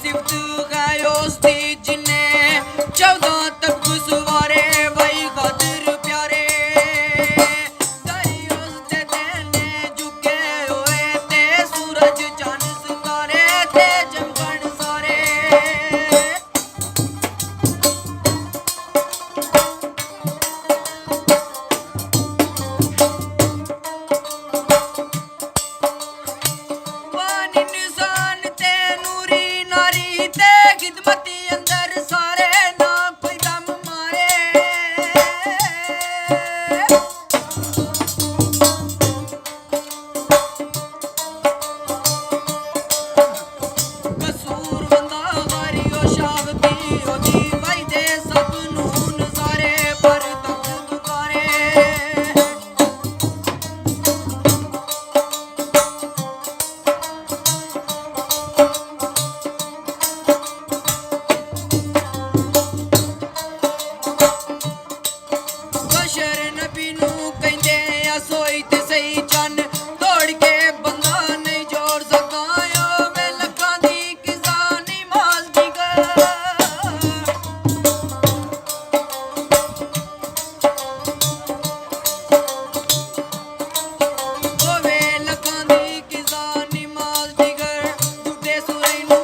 सिफ्त है उसकी जिन्ने 14 तक सवारे वही खातिर प्यारे ताई उसते देने झुके हुए ते सूरज चांद सितारे ते चमकन सारे वानी निशान ते नूरी नारी ते खिदमती अंदर सारे ना कोई दम मारे कसूर बंदा वारी ओ शावती ओदी भाई दे सब नून सारे पर तक दुकारे बशर नबी नू कहंदे आ सोई ते सही चन तोड़ के बंदा नहीं जोड़ सका ओ मैं लखां दी किसानी माल दी ओ वे लखां दी किसानी माल दी बुड्ढे सूरज नू